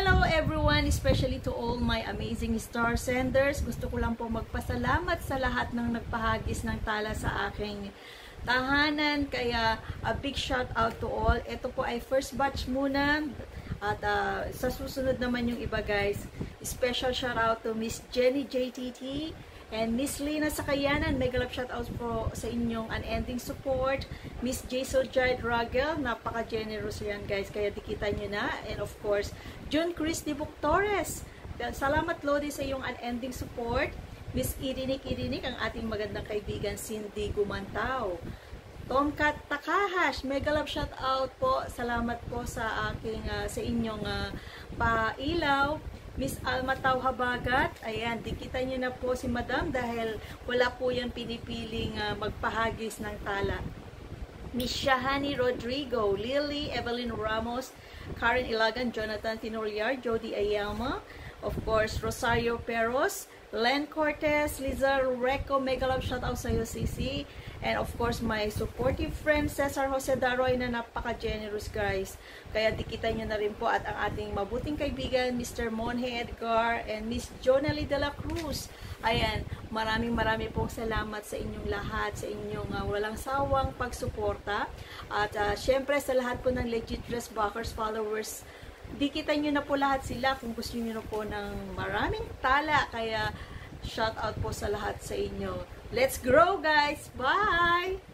Hello everyone, especially to all my amazing star senders. Gusto ko lang po magpasalamat sa lahat ng nagpahagis ng tala sa aking tahanan. Kaya a big shout out to all. Ito po ay first batch muna. At sa susunod naman yung iba guys. Special shout out to Miss Jenny JTT and Miss Lina Sakayanan. Mega love shout out po sa inyong unending support. Miss Jason Jade Ragel, napaka-generous yan guys, kaya dikita nyo na. And of course, June Chris Dibuk Torres. Salamat Lodi sa iyong unending support. Miss Irinik, ang ating magandang kaibigan Cindy Gumantaw. Tomcat Takahash, mega love shout out po. Salamat po sa aking sa inyong pailaw. Miss Alma Tau Habagat, ayan, dikita nyo na po si Madam dahil wala po yan pinipiling magpahagis ng tala. Miss Shahani Rodrigo, Lily, Evelyn Ramos, Karen Ilagan, Jonathan Tinoliar, Jody Ayama, of course, Rosario Peros, Len Cortez, Liza Reco, mega love shout out sa iyo, CC. And of course, my supportive friend, Cesar Jose Daroy, na napaka-generous guys. Kaya dikita nyo na rin po at ang ating mabuting kaibigan, Mr. Monhe Edgar and Miss Jonalie de la Cruz. Ayan, maraming pong salamat sa inyong lahat, sa inyong walang sawang pagsuporta. At syempre sa lahat po ng Legit Dress Backers followers, dikitan nyo na po lahat sila kung gusto nyo na po ng maraming tala. Kaya shout out po sa lahat sa inyo. Let's grow guys! Bye!